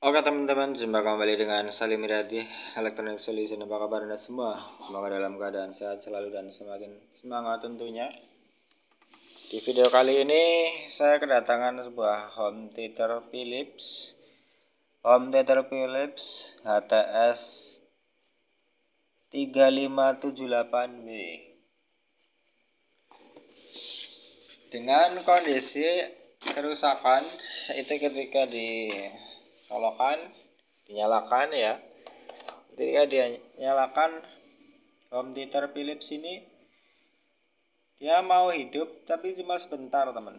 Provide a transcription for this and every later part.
Oke teman-teman, jumpa kembali dengan Salim Iradi Electronic Solution. Apa kabar Anda semua? Semoga dalam keadaan sehat selalu dan semakin semangat tentunya. Di video kali ini saya kedatangan sebuah home theater Philips HTS 3578B dengan kondisi kerusakan itu ketika dinyalakan ya. Ketika dia nyalakan home theater Philips ini, dia mau hidup tapi cuma sebentar, teman.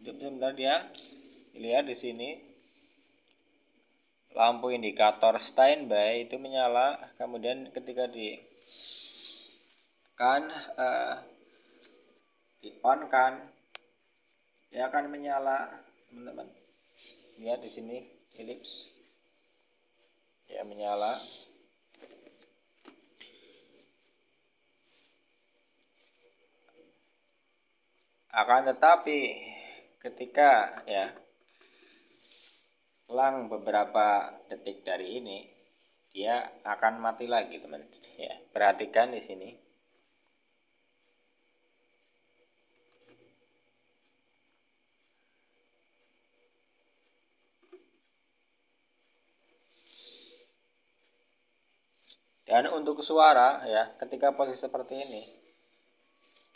Hidup sebentar, dia lihat di sini lampu indikator standby itu menyala, kemudian ketika di on kan, dia akan menyala, teman-teman. Lihat di sini Philips ya menyala. Akan tetapi ketika ya selang beberapa detik dari ini, dia akan mati lagi, teman. Ya, perhatikan di sini. Dan untuk suara ya, ketika posisi seperti ini,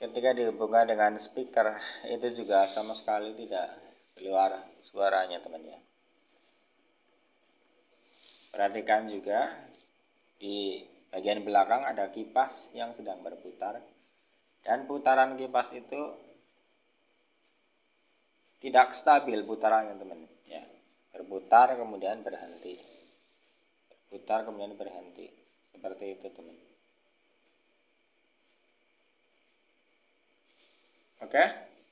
ketika dihubungkan dengan speaker, itu juga sama sekali tidak keluar suaranya, teman-teman. Perhatikan juga di bagian belakang ada kipas yang sedang berputar, dan putaran kipas itu tidak stabil putarannya, teman. Ya, berputar kemudian berhenti, berputar kemudian berhenti, seperti itu, teman. Oke,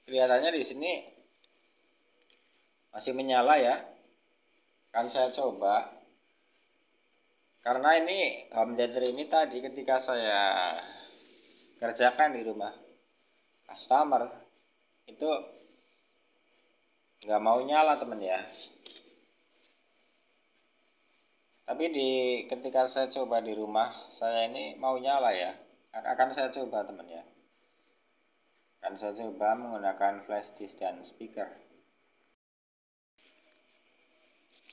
kelihatannya di sini masih menyala ya. Kan saya coba, karena ini home theater ini tadi ketika saya kerjakan di rumah customer itu nggak mau nyala, teman ya. Tapi ketika saya coba di rumah saya ini mau nyala ya. Akan saya coba, teman ya. Akan saya coba menggunakan flash disk dan speaker.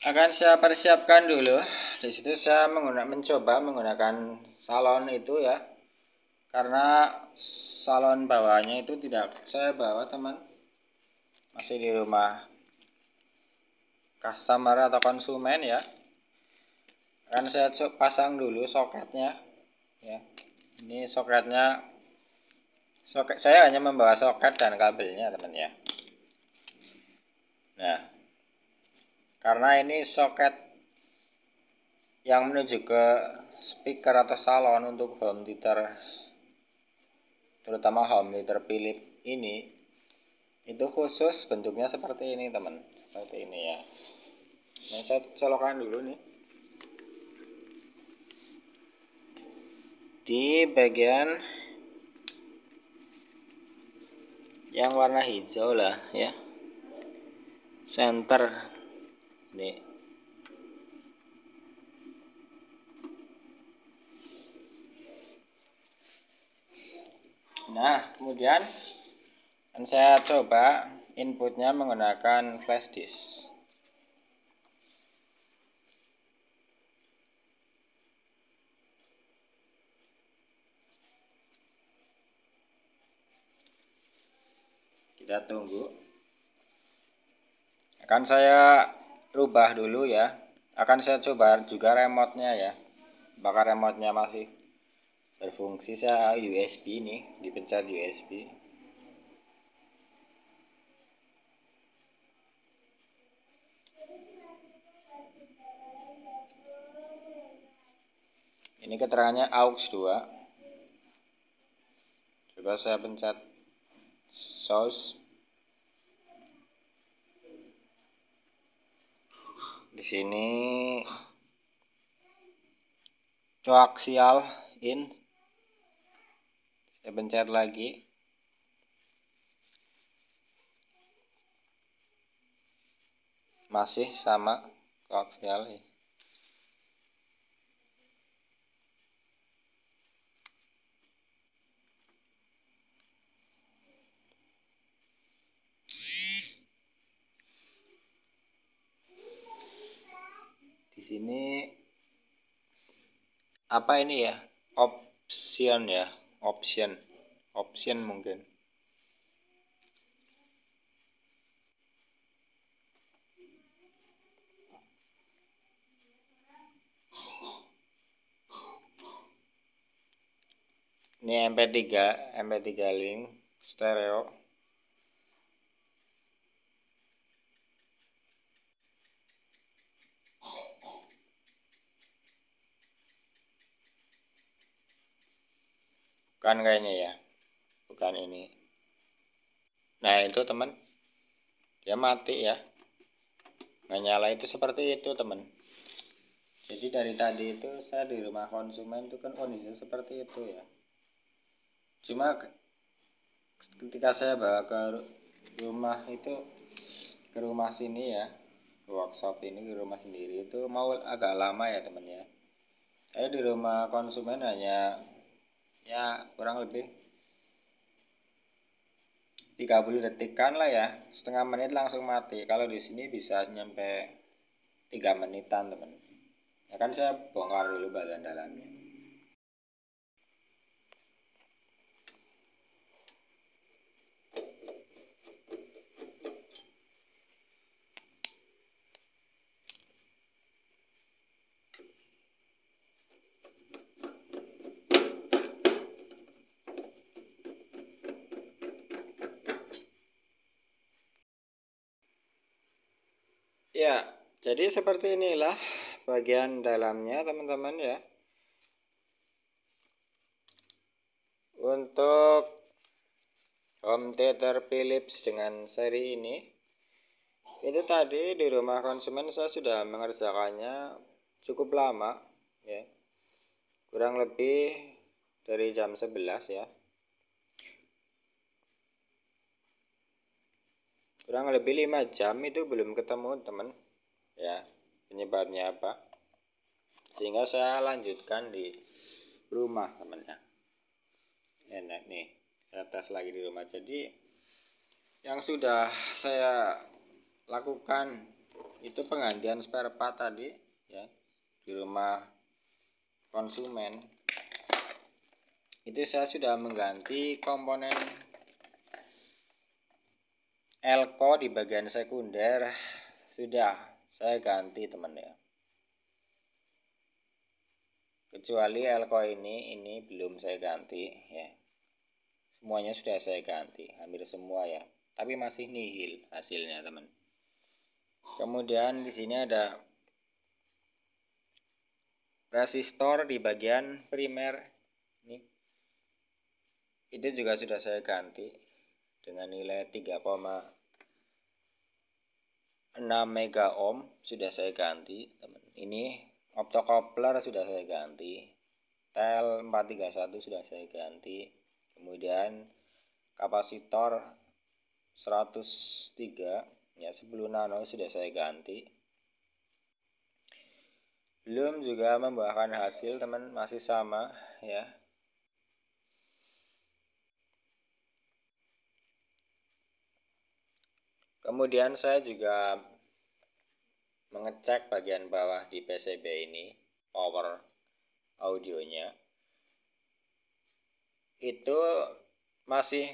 Akan saya persiapkan dulu. Di situ saya mencoba menggunakan salon itu ya. Karena salon bawahnya itu tidak saya bawa, teman. Masih di rumah customer atau konsumen ya. Akan saya pasang dulu soketnya ya. Ini soketnya, saya hanya membawa soket dan kabelnya, teman ya. Nah, karena ini soket yang menuju ke speaker atau salon untuk home theater, terutama home theater Philips ini, itu khusus bentuknya seperti ini, teman. Seperti ini ya. Nah, saya colokkan dulu nih di bagian yang warna hijau lah ya, center nih. Nah, kemudian saya coba inputnya menggunakan flash disk. Kita tunggu. Akan saya rubah dulu ya. Akan saya coba juga remote-nya ya. Apakah remote-nya masih berfungsi. Saya USB nih, dipencet USB. Ini keterangannya aux 2. Coba saya pencet source. Di sini coaxial in. Saya pencet lagi. Masih sama Kok sekali. Di sini apa ini ya? Option ya, option mungkin. Ini MP3 link stereo. Bukan kayaknya ya, bukan ini. Nah itu teman, dia mati ya, nggak nyala. Itu seperti itu teman. Jadi dari tadi itu saya di rumah konsumen itu kan kondisinya seperti itu ya. Cuma ketika saya bawa ke rumah itu, ke rumah sini ya, ke workshop ini, ke rumah sendiri itu mau agak lama ya teman ya. Saya di rumah konsumen hanya ya kurang lebih 30 detikan lah ya, setengah menit langsung mati. Kalau di sini bisa nyampe 3 menitan teman. Ya kan saya bongkar dulu bagian dalamnya. Ya, jadi seperti inilah bagian dalamnya teman-teman ya. Untuk home theater Philips dengan seri ini, itu tadi di rumah konsumen saya sudah mengerjakannya cukup lama ya. Kurang lebih dari jam 11 ya. Kurang lebih 5 jam itu belum ketemu teman ya, penyebabnya apa. Sehingga saya lanjutkan di rumah teman-teman. Enak nih, saya tes lagi di rumah. Jadi yang sudah saya lakukan itu penggantian spare part tadi ya di rumah konsumen. Itu saya sudah mengganti komponen elko di bagian sekunder, sudah saya ganti teman ya. Kecuali elko ini belum saya ganti ya. Semuanya sudah saya ganti, hampir semua ya. Tapi masih nihil hasilnya teman. Kemudian di sini ada resistor di bagian primer ini. Itu juga sudah saya ganti dengan nilai 3,6 mega ohm sudah saya ganti teman. Ini optocoupler sudah saya ganti, tel 431 sudah saya ganti, kemudian kapasitor 103 ya 10 nano sudah saya ganti. Belum juga membuahkan hasil teman, masih sama ya. Kemudian saya juga mengecek bagian bawah di PCB ini, power audionya. Itu masih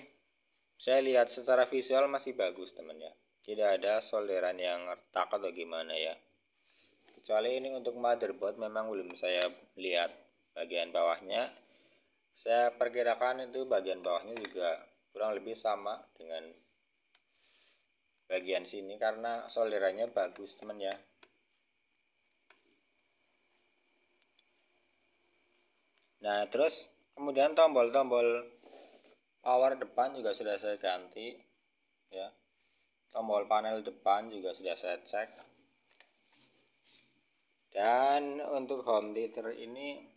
saya lihat secara visual masih bagus teman ya. Tidak ada solderan yang retak atau gimana ya. Kecuali ini untuk motherboard memang belum saya lihat bagian bawahnya. Saya perkirakan itu bagian bawahnya juga kurang lebih sama dengan bagian sini karena solderannya bagus teman ya. Nah terus kemudian tombol-tombol power depan juga sudah saya ganti ya. Tombol panel depan juga sudah saya cek. Dan untuk home theater ini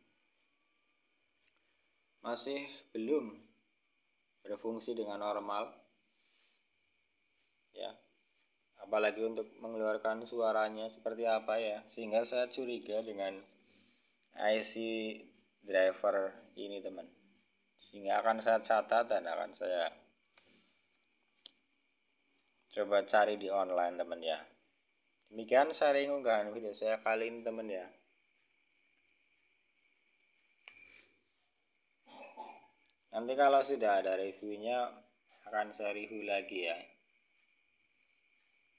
masih belum berfungsi dengan normal ya. apalagi untuk mengeluarkan suaranya seperti apa ya, sehingga saya curiga dengan IC driver ini teman, sehingga akan saya catat dan akan saya coba cari di online teman ya. Demikian sharing unggahan video saya kali ini teman ya. Nanti kalau sudah ada reviewnya akan saya review lagi ya,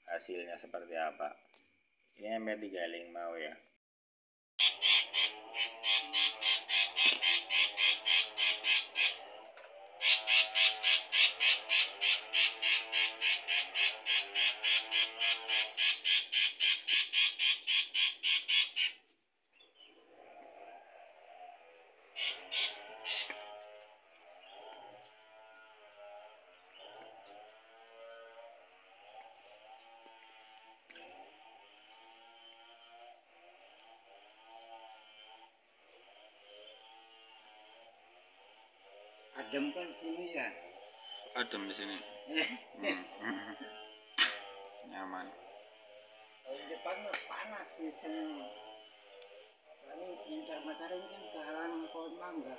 hasilnya seperti apa. Ini MP3 link mau ya. Adem kan sini ya. Adem di sini. Nyaman. Kalau depan panas di sini. Lalu di Dharma ini kan kehalangan pohon mangga.